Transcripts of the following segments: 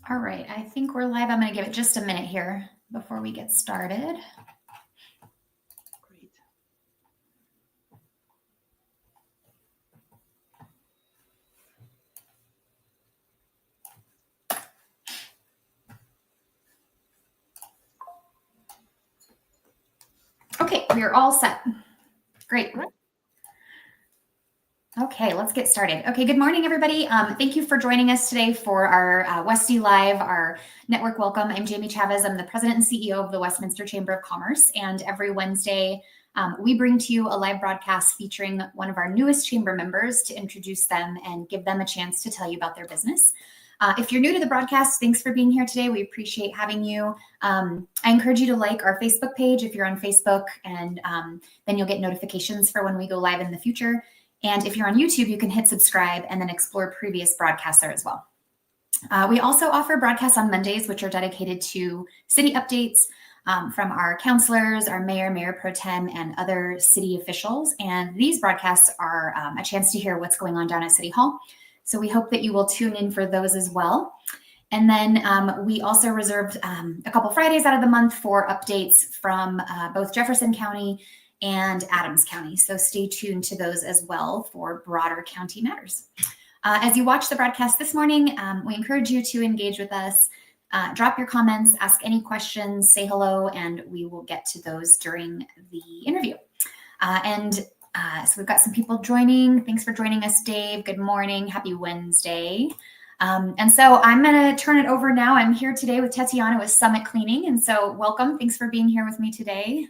All right, I think we're live. I'm going to give it just a minute here before we get started. Great. Okay, we are all set. Great. Okay, let's get started. Okay, good morning, everybody. Thank you for joining us today for our Westy Live, our network welcome. I'm Jamie Chavez. I'm the president and CEO of the Westminster Chamber of Commerce. And every Wednesday, we bring to you a live broadcast featuring one of our newest chamber members to introduce them and give them a chance to tell you about their business. If you're new to the broadcast, thanks for being here today. We appreciate having you. I encourage you to like our Facebook page if you're on Facebook, and then you'll get notifications for when we go live in the future. And if you're on YouTube, you can hit subscribe and then explore previous broadcasts there as well. We also offer broadcasts on Mondays, which are dedicated to city updates from our councilors, our mayor pro tem, and other city officials. And these broadcasts are a chance to hear what's going on down at City Hall. So we hope that you will tune in for those as well. And then we also reserved a couple Fridays out of the month for updates from both Jefferson County and Adams County. So stay tuned to those as well for broader county matters. As you watch the broadcast this morning, we encourage you to engage with us, drop your comments, ask any questions, say hello, and we will get to those during the interview. So we've got some people joining. Thanks for joining us, Dave. Good morning. Happy Wednesday. And so I'm going to turn it over now. I'm here today with Tatiana with Summit Cleaning. And so welcome. Thanks for being here with me today.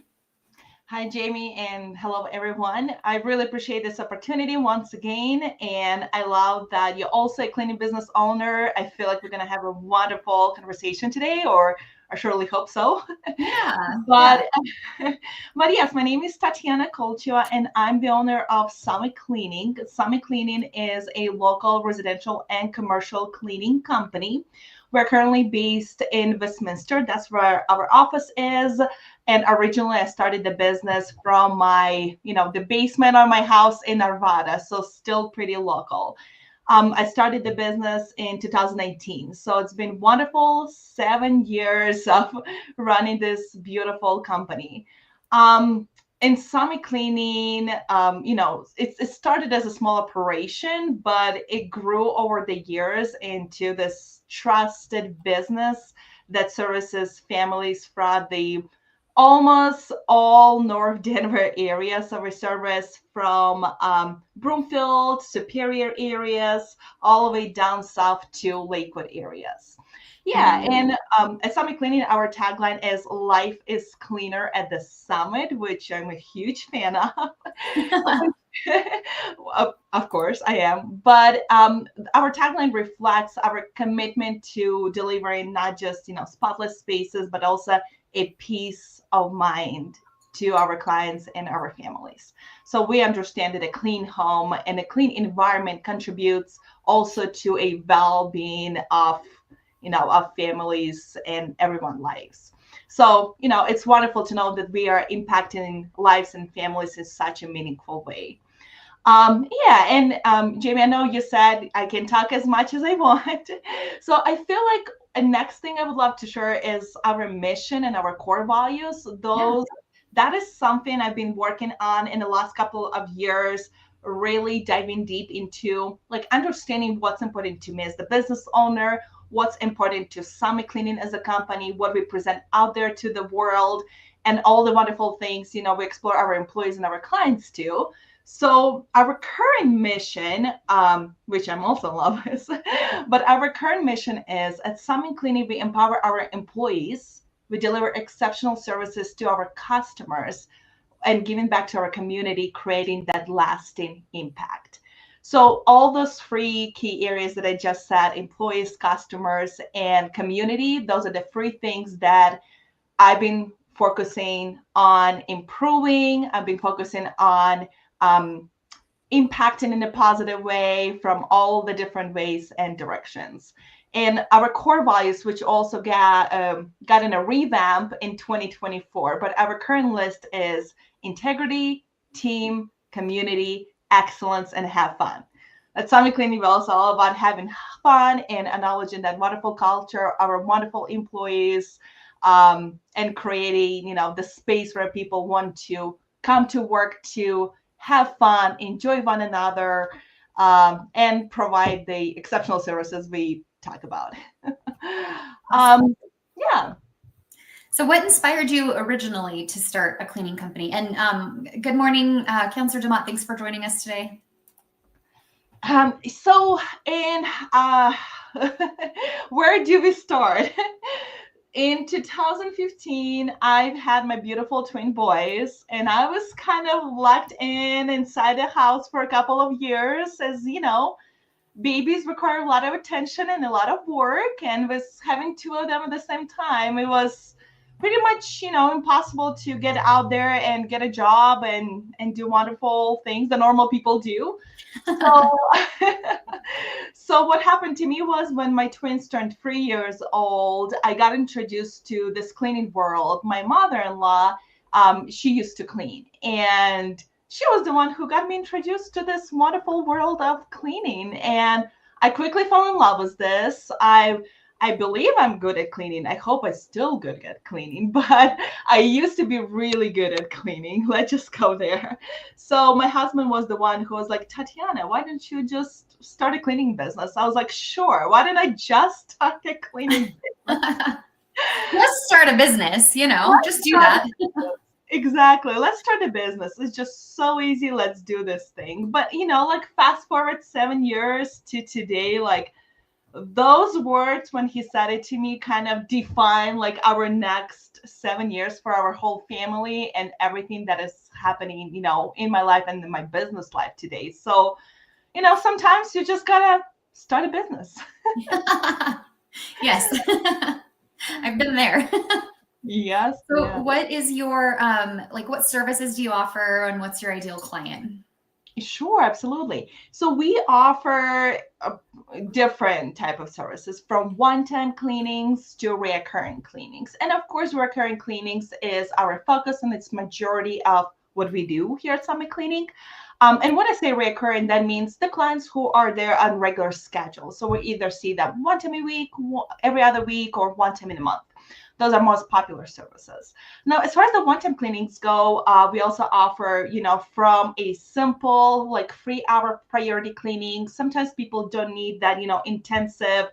Hi, Jamie, and hello, everyone. I really appreciate this opportunity once again, and I love that you're also a cleaning business owner. I feel like we're going to have a wonderful conversation today, or I surely hope so. Yeah. But yes, my name is Tatiana Colchua, and I'm the owner of Summit Cleaning. Summit Cleaning is a local residential and commercial cleaning company. We're currently based in Westminster. That's where our office is. And originally I started the business from the basement of my house in Arvada. So still pretty local. I started the business in 2018. So it's been wonderful 7 years of running this beautiful company. In Summit Cleaning, it started as a small operation, but it grew over the years into this trusted business that services families from the almost all North Denver area. So we service from Broomfield, Superior areas, all the way down south to Lakewood areas. Yeah, and at Summit Cleaning, our tagline is "Life is cleaner at the Summit," which I'm a huge fan of. Of course, I am. But our tagline reflects our commitment to delivering not just spotless spaces, but also a peace of mind to our clients and our families. So we understand that a clean home and a clean environment contributes also to a well-being of families and everyone's lives. So, it's wonderful to know that we are impacting lives and families in such a meaningful way. Jamie, I know you said I can talk as much as I want. So I feel like the next thing I would love to share is our mission and our core values. That is something I've been working on in the last couple of years, really diving deep into understanding what's important to me as the business owner, what's important to Summit Cleaning as a company, what we present out there to the world, and all the wonderful things, we explore our employees and our clients too. So our current mission, which I'm also in love with, but our current mission is at Summit Cleaning, we empower our employees, we deliver exceptional services to our customers, and giving back to our community, creating that lasting impact. So all those three key areas that I just said, employees, customers, and community, those are the three things that I've been focusing on improving. I've been focusing on impacting in a positive way from all the different ways and directions. And our core values, which also got in a revamp in 2024, but our current list is integrity, team, community, excellence, and have fun. at Summit Cleaning, we're also all about having fun and acknowledging that wonderful culture, our wonderful employees, and creating, the space where people want to come to work to have fun, enjoy one another, and provide the exceptional services we talk about. Yeah. So what inspired you originally to start a cleaning company? And good morning, Councillor Demott. Thanks for joining us today. So, where do we start? In 2015, I've had my beautiful twin boys, and I was kind of locked inside the house for a couple of years, as babies require a lot of attention and a lot of work, and was having two of them at the same time. It was pretty much, impossible to get out there and get a job and do wonderful things that normal people do. So, so what happened to me was when my twins turned 3 years old, I got introduced to this cleaning world. My mother-in-law, she used to clean, and she was the one who got me introduced to this wonderful world of cleaning. And I quickly fell in love with this. I believe I'm good at cleaning. I hope I'm still good at cleaning, but I used to be really good at cleaning. Let's just go there. So my husband was the one who was like, Tatiana, why don't you just start a cleaning business? I was like, sure. Why didn't I just start a cleaning business? Let's start a business, just do that. Exactly. Let's start a business. It's just so easy. Let's do this thing. But, fast forward 7 years to today, those words, when he said it to me, kind of define our next 7 years for our whole family and everything that is happening, in my life and in my business life today. So, sometimes you just gotta start a business. Yes. I've been there. Yes. So yeah. what is your, what services do you offer and what's your ideal client? Sure, absolutely. So we offer a different type of services, from one-time cleanings to recurring cleanings. And of course, recurring cleanings is our focus, and it's majority of what we do here at Summit Cleaning. And when I say recurring, that means the clients who are there on regular schedule. So we either see them one time a week, every other week, or one time in a month. Those are most popular services. Now, as far as the one-time cleanings go, we also offer, from a simple, 3-hour priority cleaning. Sometimes people don't need that, intensive,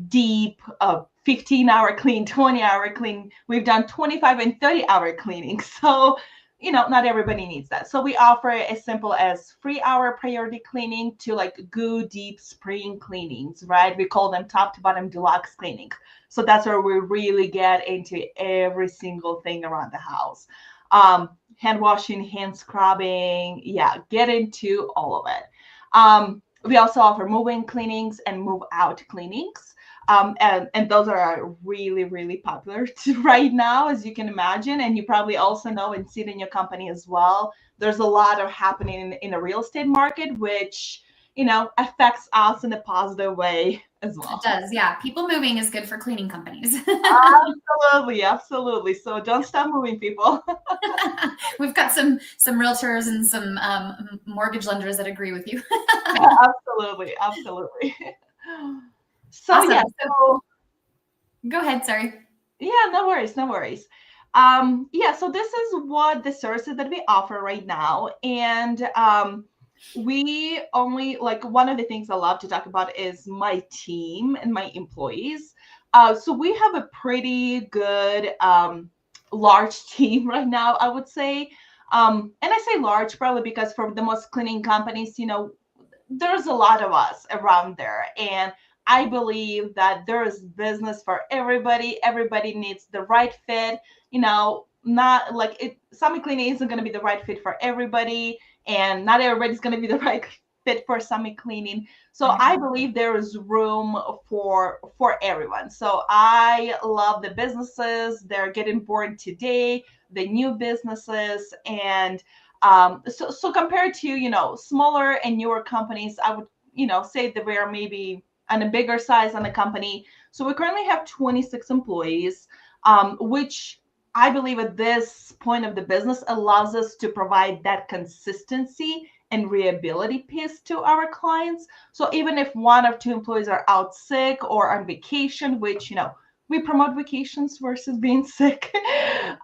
deep, 15-hour clean, 20-hour clean. We've done 25 and 30-hour cleaning. So, not everybody needs that. So we offer as simple as 3-hour priority cleaning to good, deep spring cleanings, right? We call them top to bottom deluxe cleaning. So that's where we really get into every single thing around the house. Hand washing, hand scrubbing, get into all of it. We also offer move-in cleanings and move-out cleanings. And those are really, really popular right now, as you can imagine. And you probably also know and see it in your company as well. There's a lot of happening in the real estate market, which, affects us in a positive way as well. It does, yeah. People moving is good for cleaning companies. Absolutely, absolutely. So don't stop moving, people. We've got some realtors and some mortgage lenders that agree with you. Absolutely, absolutely. So awesome. yeah, so go ahead. Sorry. Yeah, no worries, no worries. So this is what the services that we offer right now, and we only one of the things I love to talk about is my team and my employees. So we have a pretty good large team right now, I would say. And I say large probably because for the most cleaning companies, there's a lot of us around there, and I believe that there is business for everybody. Everybody needs the right fit. Not Summit Cleaning isn't going to be the right fit for everybody, and not everybody's going to be the right fit for Summit Cleaning. So I believe there is room for everyone. So I love the businesses. They're getting born today, the new businesses, and so compared to smaller and newer companies, I would say that we are maybe on a bigger size on the company. So we currently have 26 employees, which I believe at this point of the business allows us to provide that consistency and reliability piece to our clients. So even if one or two employees are out sick or on vacation, which, we promote vacations versus being sick,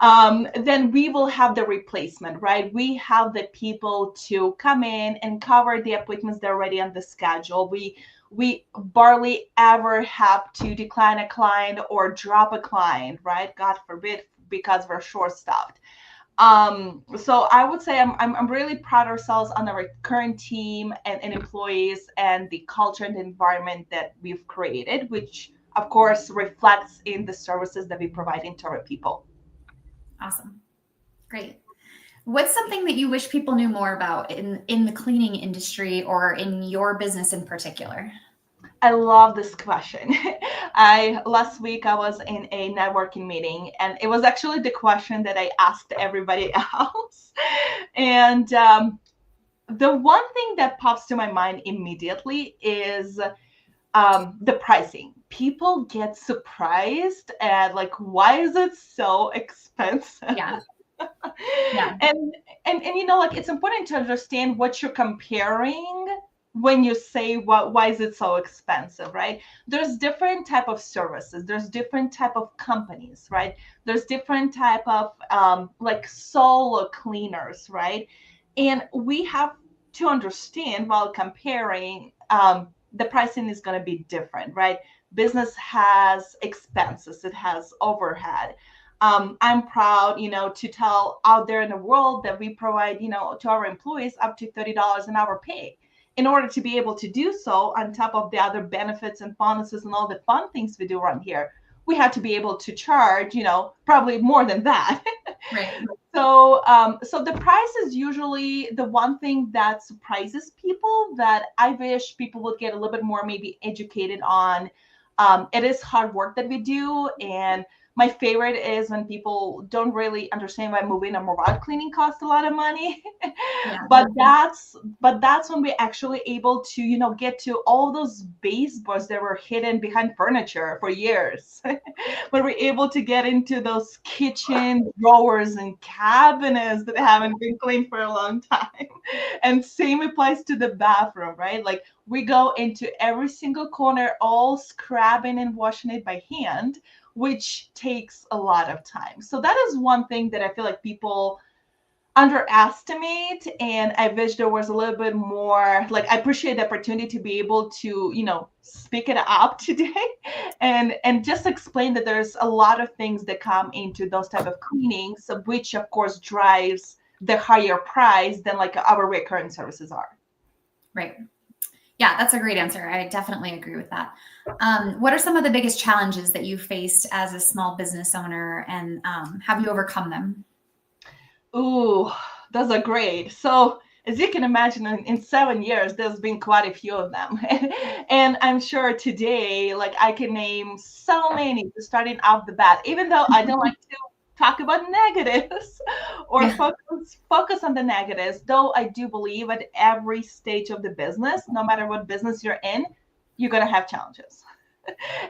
then we will have the replacement, right? We have the people to come in and cover the appointments that are already on the schedule. We barely ever have to decline a client or drop a client, right? God forbid, because we're short-staffed. So I would say I'm really proud of ourselves on our current team and employees and the culture and the environment that we've created, which of course reflects in the services that we provide to our people. Awesome. Great. What's something that you wish people knew more about in the cleaning industry or in your business in particular? I love this question. Last week I was in a networking meeting, and it was actually the question that I asked everybody else. And the one thing that pops to my mind immediately is the pricing. People get surprised at like, why is it so expensive? Yeah. Yeah. And like, it's important to understand what you're comparing when you say why is it so expensive, right? There's different type of services, there's different type of companies, right? There's different type of like solo cleaners, right? And we have to understand while comparing, the pricing is going to be different, right? Business has expenses, it has overhead. I'm proud, to tell out there in the world that we provide, to our employees up to $30 an hour pay. In order to be able to do so, on top of the other benefits and bonuses and all the fun things we do around here, we had to be able to charge, probably more than that. Right. So the price is usually the one thing that surprises people that I wish people would get a little bit more maybe educated on. It is hard work that we do, and my favorite is when people don't really understand why moving a mobile cleaning costs a lot of money. Yeah. but that's when we're actually able to, get to all those baseboards that were hidden behind furniture for years. When we're able to get into those kitchen drawers and cabinets that haven't been cleaned for a long time. And same applies to the bathroom, right? Like, we go into every single corner, all scrubbing and washing it by hand, which takes a lot of time. So that is one thing that I feel like people underestimate, and I wish there was a little bit more. Like, I appreciate the opportunity to be able to speak it up today and just explain that there's a lot of things that come into those type of cleanings, which of course drives the higher price than like our recurrent services are. Right. Yeah, that's a great answer. I definitely agree with that. What are some of the biggest challenges that you faced as a small business owner, and have you overcome them? Ooh, those are great. So as you can imagine, in 7 years, there's been quite a few of them. And I'm sure today, like, I can name so many starting off the bat, even though I don't like to talk about negatives or Yeah. focus on the negatives, though I do believe at every stage of the business, no matter what business you're in, you're going to have challenges.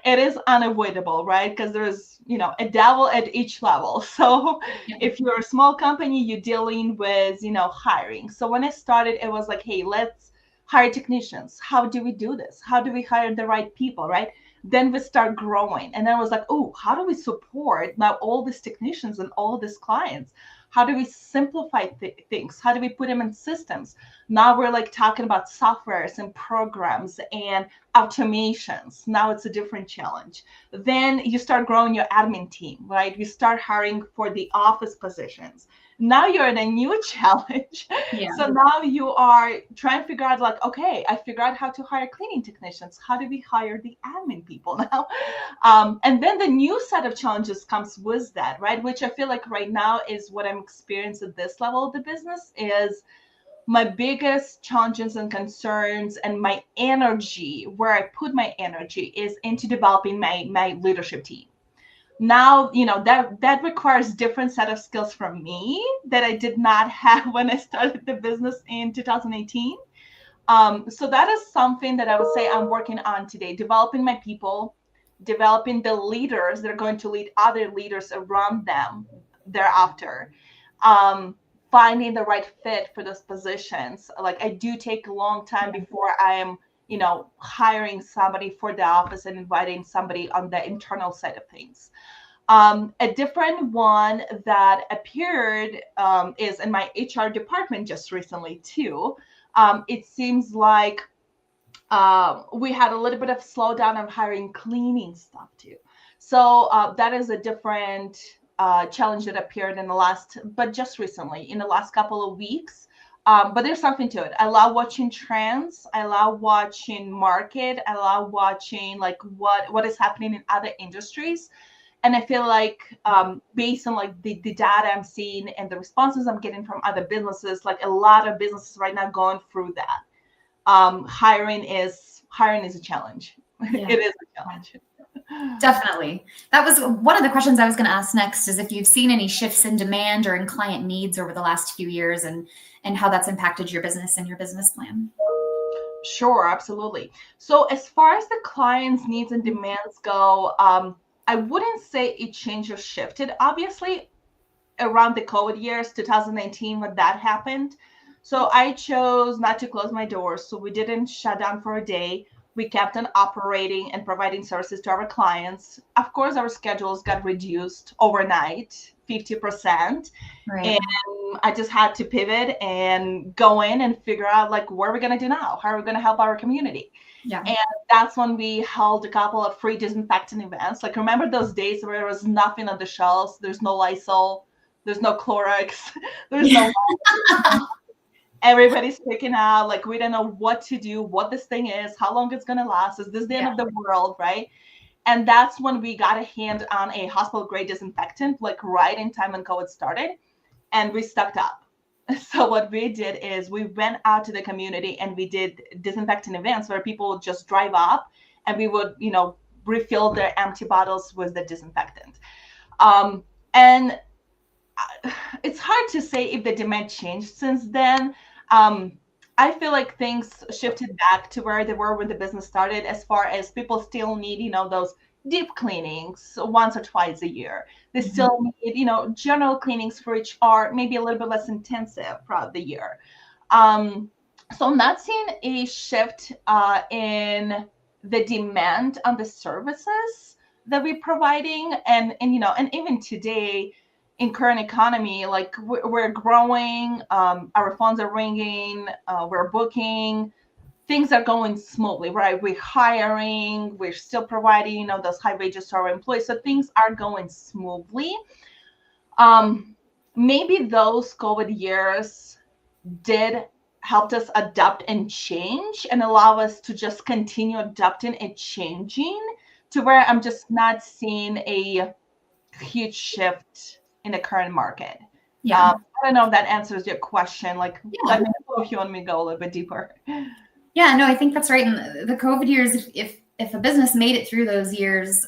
It is unavoidable, right? Because there's, a devil at each level. So Yeah. if you're a small company, you're dealing with, hiring. So when I started, it was like, hey, let's hire technicians. How do we do this? How do we hire the right people, right? Then we start growing. And then I was like, oh, how do we support now all these technicians and all these clients? How do we simplify things? How do we put them in systems? Now we're like talking about softwares and programs and automations. Now it's a different challenge. Then you start growing your admin team, right? You start hiring for the office positions. Now you're in a new challenge. Yeah. So now you are trying to figure out, like, okay, I figured out how to hire cleaning technicians. How do we hire the admin people now? And then the new set of challenges comes with that, right? Which I feel like right now is what I'm experiencing at this level of the business is my biggest challenges and concerns, and my energy, where I put my energy, is into developing my leadership team. Now, that requires different set of skills from me that I did not have when I started the business in 2018. So that is something that I would say I'm working on today, developing my people, developing the leaders that are going to lead other leaders around them thereafter. finding the right fit for those positions. Like I do take a long time before I am, hiring somebody for the office and inviting somebody on the internal side of things. A different one that appeared is in my HR department just recently too. It seems like we had a little bit of slowdown of hiring cleaning staff too. So that is a different challenge that appeared but just recently in the last couple of weeks. But there's something to it. I love watching trends. I love watching market. I love watching like what is happening in other industries. And I feel like based on like the data I'm seeing and the responses I'm getting from other businesses, like a lot of businesses right now going through that. Hiring is a challenge. Yeah. It is a challenge. Definitely. That was one of the questions I was going to ask next, is if you've seen any shifts in demand or in client needs over the last few years, and how that's impacted your business and your business plan. Sure, absolutely. So as far as the client's needs and demands go, I wouldn't say it changed or shifted. Obviously, around the COVID years, 2019, when that happened. So I chose not to close my doors. So we didn't shut down for a day. We kept on operating and providing services to our clients. Of course, our schedules got reduced overnight, 50%. Right. And I just had to pivot and go in and figure out like, what are we going to do now? How are we going to help our community? Yeah. And that's when we held a couple of free disinfectant events. Like, remember those days where there was nothing on the shelves? There's no Lysol, there's no Clorox, there's no everybody's freaking out. Like, we don't know what to do, what this thing is, how long it's going to last. Is this the end of the world, right? And that's when we got a hand on a hospital grade disinfectant, like right in time when COVID started, and we stocked up. So what we did is we went out to the community and we did disinfectant events where people would just drive up and we would, refill their empty bottles with the disinfectant. And it's hard to say if the demand changed since then. I feel like things shifted back to where they were when the business started, as far as people still need, those deep cleanings once or twice a year. They still need, general cleanings for each are maybe a little bit less intensive throughout the year. So I'm not seeing a shift in the demand on the services that we're providing. And even today in current economy, like we're growing, our phones are ringing, we're booking, things are going smoothly, right? We're hiring, we're still providing, those high wages to our employees. So things are going smoothly. Maybe those COVID years did help us adapt and change and allow us to just continue adapting and changing to where I'm just not seeing a huge shift in the current market. Yeah. I don't know if that answers your question. Like, let me know if you want me to go a little bit deeper. Yeah, no, I think that's right. And the COVID years, if a business made it through those years,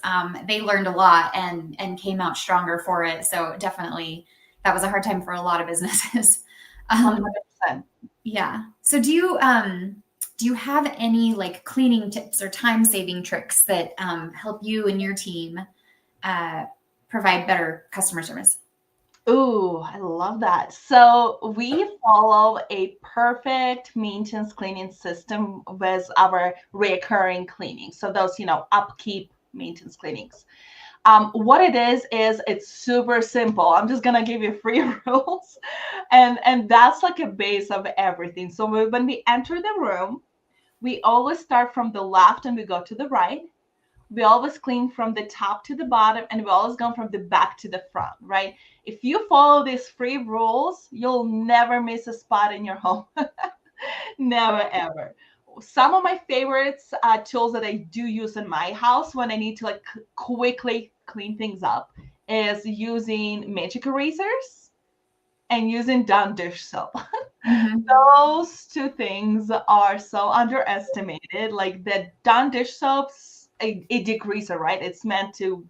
they learned a lot and came out stronger for it. So definitely, that was a hard time for a lot of businesses. 100%. Yeah. So do you have any like cleaning tips or time saving tricks that help you and your team provide better customer service? Ooh, I love that. So we follow a perfect maintenance cleaning system with our recurring cleaning. So those, upkeep maintenance cleanings. What it is it's super simple. I'm just gonna give you 3 rules, and that's like a base of everything. So when we enter the room, we always start from the left and we go to the right. We always clean from the top to the bottom, and we always go from the back to the front, right? If you follow these 3 rules, you'll never miss a spot in your home. Never, ever. Some of my favorites tools that I do use in my house when I need to like quickly clean things up is using magic erasers and using Dawn dish soap. Those 2 things are so underestimated. Like the Dawn dish soaps, a degreaser, right? It's meant to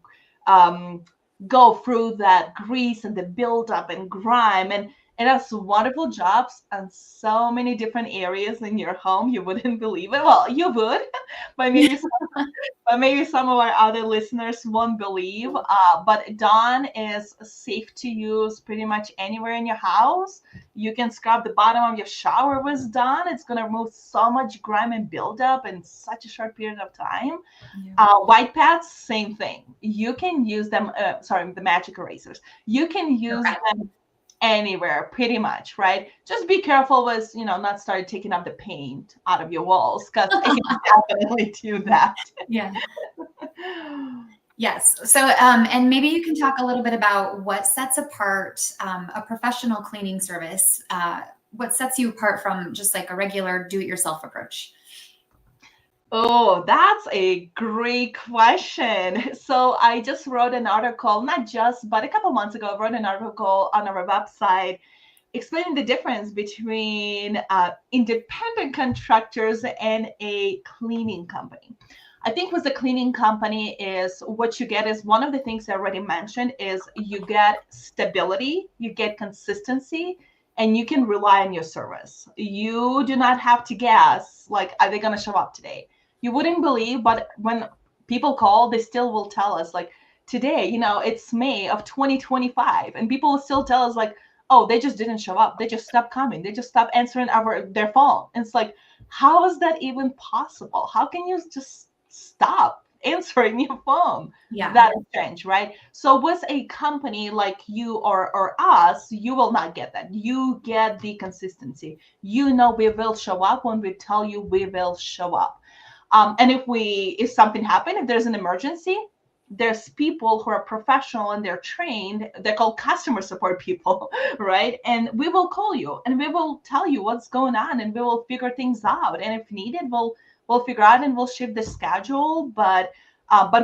go through that grease and the buildup and grime, and It has wonderful jobs and so many different areas in your home. You wouldn't believe it. Well, you would, but maybe some of our other listeners won't believe. But Dawn is safe to use pretty much anywhere in your house. You can scrub the bottom of your shower with Dawn. It's going to remove so much grime and buildup in such a short period of time. Yeah. White pads, same thing. You can use them. Sorry, the magic erasers. You can use them anywhere pretty much, right? Just be careful with, not start taking up the paint out of your walls, because it can definitely do that. Yeah. Yes. So, and maybe you can talk a little bit about what sets apart a professional cleaning service. What sets you apart from just like a regular do-it-yourself approach? Oh, that's a great question. So I just wrote an article, not just, but a couple months ago, I wrote an article on our website explaining the difference between independent contractors and a cleaning company. I think with the cleaning company is what you get is one of the things I already mentioned is you get stability, you get consistency, and you can rely on your service. You do not have to guess, like, are they going to show up today? You wouldn't believe, but when people call, they still will tell us, like, today, it's May of 2025, and people will still tell us, like, oh, they just didn't show up. They just stopped coming. They just stopped answering their phone. And it's like, how is that even possible? How can you just stop answering your phone? Yeah. That is strange, right? So with a company like you or us, you will not get that. You get the consistency. We will show up when we tell you we will show up. And if something happened, if there's an emergency, there's people who are professional and they're trained. They're called customer support people, right? And we will call you and we will tell you what's going on and we will figure things out. And if needed, we'll figure out and we'll shift the schedule. But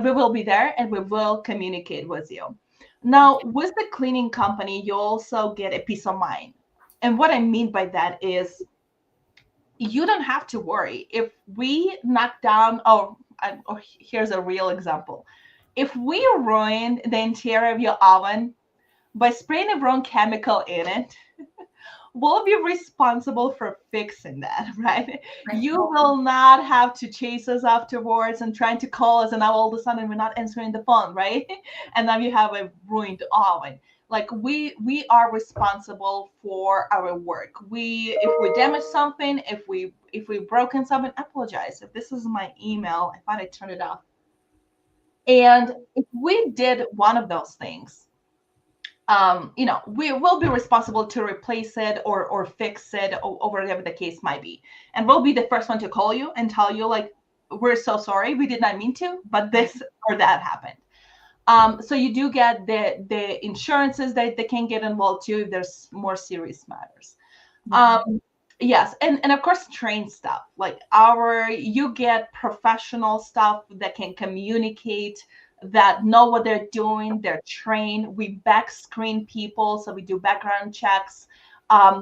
we will be there and we will communicate with you. Now, with the cleaning company, you also get a peace of mind. And what I mean by that is you don't have to worry. If we knock down, here's a real example. If we ruin the interior of your oven by spraying the wrong chemical in it, we'll be responsible for fixing that, right? You will not have to chase us afterwards and trying to call us, and now all of a sudden we're not answering the phone, right? And now you have a ruined oven. Like we are responsible for our work. If we damage something, if we broken something, apologize. If this is my email, I thought I turned it off. And if we did one of those things, we will be responsible to replace it or fix it or whatever the case might be. And we'll be the first one to call you and tell you, like, we're so sorry, we did not mean to, but this or that happened. So you do get the insurances that they can get involved too if there's more serious matters. Yes, and of course trained stuff. Like you get professional stuff that can communicate, that know what they're doing, they're trained. We back screen people, so we do background checks.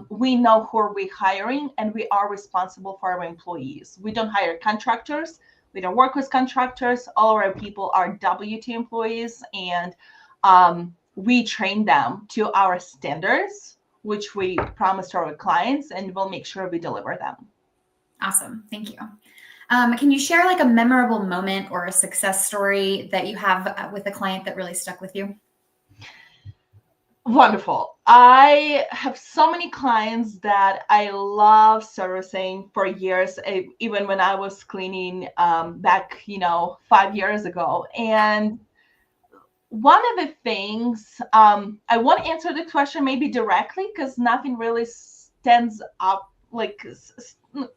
We know who are we hiring, and we are responsible for our employees. We don't hire contractors. We don't work with contractors. All our people are W-2 employees, and we train them to our standards, which we promise to our clients, and we'll make sure we deliver them. Awesome. Thank you. Can you share like a memorable moment or a success story that you have with a client that really stuck with you? Wonderful. I have so many clients that I love servicing for years, even when I was cleaning back, 5 years ago. And one of the things, I won't answer the question maybe directly because nothing really stands up, like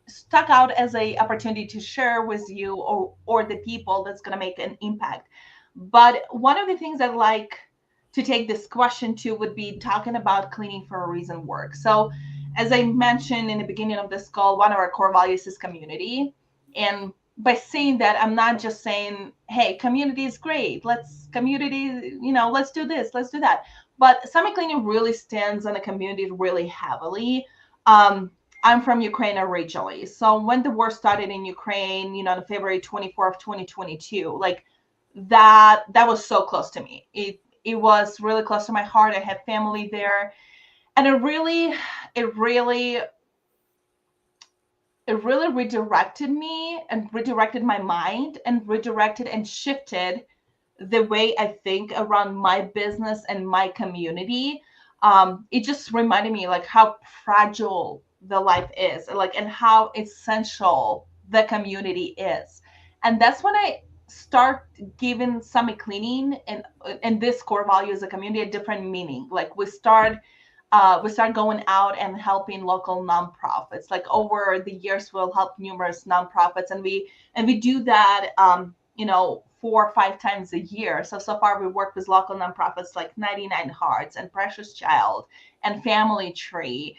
stuck out as a opportunity to share with you or the people that's going to make an impact. But one of the things I'd like to take this question to would be talking about cleaning for a reason work. So as I mentioned in the beginning of this call, one of our core values is community. And by saying that, I'm not just saying, hey, community is great. Let's do this, let's do that. But Summit Cleaning really stands on a community really heavily. I'm from Ukraine originally. So when the war started in Ukraine, on February 24th, 2022, like that was so close to me. It was really close to my heart. I had family there. And it really redirected me and redirected my mind and redirected and shifted the way I think around my business and my community. It just reminded me like how fragile the life is, like, and how essential the community is. And that's when I start giving summit cleaning and this core value as a community a different meaning. Like we start going out and helping local nonprofits. Like over the years, we'll help numerous nonprofits, and we do that, 4 or 5 times a year. So far, we work with local nonprofits like 99 Hearts and Precious Child and Family Tree,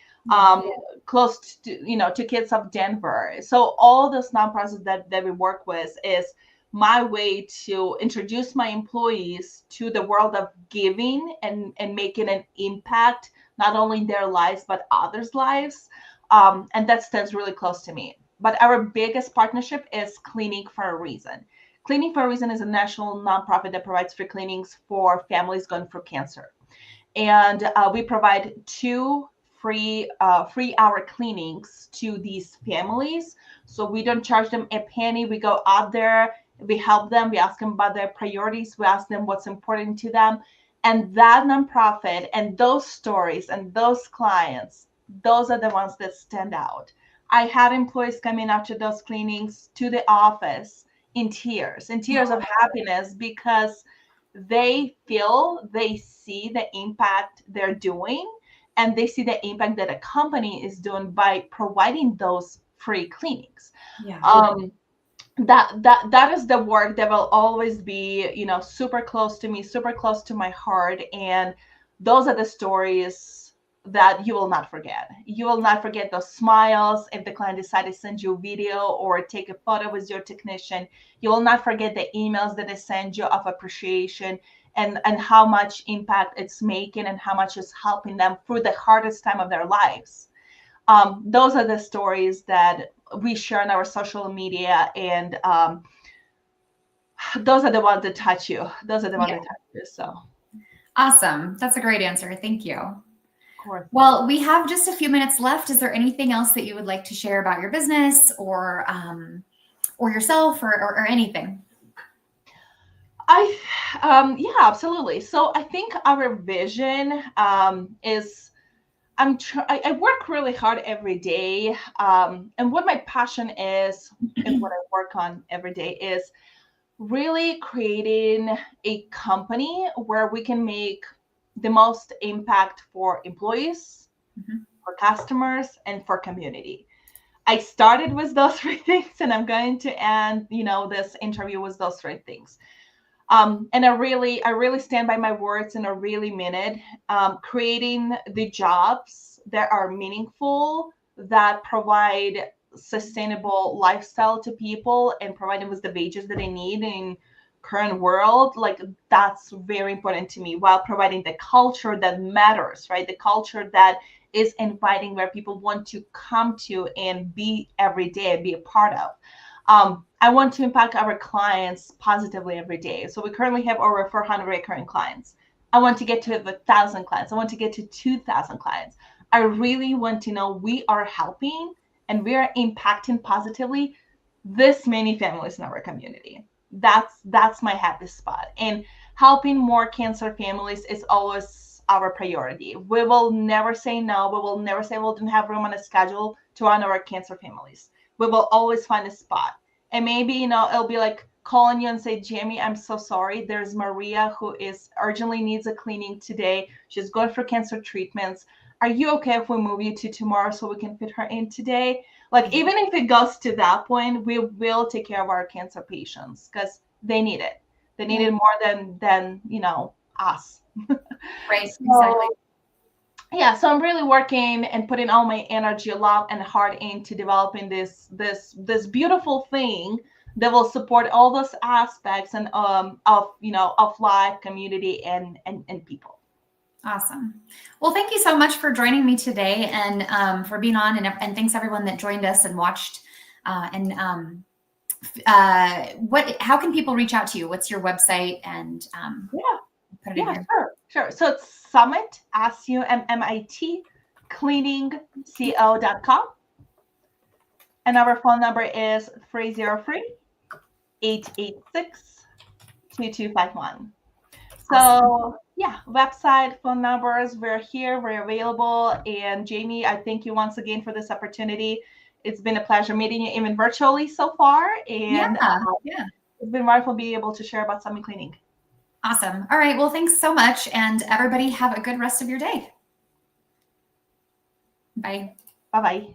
close to Kids of Denver. So all those nonprofits that we work with is my way to introduce my employees to the world of giving and making an impact, not only in their lives, but others' lives. And that stands really close to me. But our biggest partnership is Cleaning for a Reason. Cleaning for a Reason is a national nonprofit that provides free cleanings for families going through cancer. And we provide 2 free hour cleanings to these families. So we don't charge them a penny. We go out there, we help them, we ask them about their priorities, we ask them what's important to them. And that nonprofit and those stories and those clients, those are the ones that stand out. I had employees coming after those cleanings to the office in tears of happiness, because they see the impact they're doing, and they see the impact that a company is doing by providing those free cleanings. That is the work that will always be, super close to me, super close to my heart. And those are the stories that you will not forget. You will not forget those smiles if the client decided to send you a video or take a photo with your technician. You will not forget the emails that they send you of appreciation and how much impact it's making and how much it's helping them through the hardest time of their lives. Those are the stories that we share on our social media, and those are the ones that touch you. So awesome. That's a great answer. Thank you. Of course. Well, we have just a few minutes left. Is there anything else that you would like to share about your business or yourself or anything? Yeah, absolutely. So I think our vision is I work really hard every day. And what my passion is and what I work on every day is really creating a company where we can make the most impact for employees, for customers, and for community. I started with those 3 things, and I'm going to end, this interview with those 3 things. And I really stand by my words, and I really mean it. Creating the jobs that are meaningful, that provide sustainable lifestyle to people, and provide them with the wages that they need in current world. Like, that's very important to me, while providing the culture that matters, right? The culture that is inviting, where people want to come to and be every day and be a part of. I want to impact our clients positively every day. So we currently have over 400 recurring clients. I want to get to 1,000 clients. I want to get to 2,000 clients. I really want to know we are helping and we are impacting positively this many families in our community. That's my happy spot. And helping more cancer families is always our priority. We will never say no. We will never say we didn't have room on a schedule to run our cancer families. We will always find a spot. And maybe, it'll be like calling you and say, Jamie, I'm so sorry. There's Maria who is urgently needs a cleaning today. She's going for cancer treatments. Are you okay if we move you to tomorrow so we can fit her in today? Like, even if it goes to that point, we will take care of our cancer patients because they need it. They need it more than us. Right, exactly. Yeah, so I'm really working and putting all my energy, love, and heart into developing this beautiful thing that will support all those aspects and of life, community, and people. Awesome. Well, thank you so much for joining me today and for being on, and thanks everyone that joined us and watched. How can people reach out to you? What's your website? And put it in here. Sure. Sure. So it's Summit, SUMMIT, cleaningco.com. And our phone number is 303-886-2251. So Awesome. yeah, website, phone numbers, we're here, we're available. And Jamie, I thank you once again for this opportunity. It's been a pleasure meeting you even virtually so far. And Yeah. it's been wonderful being able to share about Summit Cleaning. Awesome. All right. Well, thanks so much. And everybody have a good rest of your day. Bye. Bye-bye.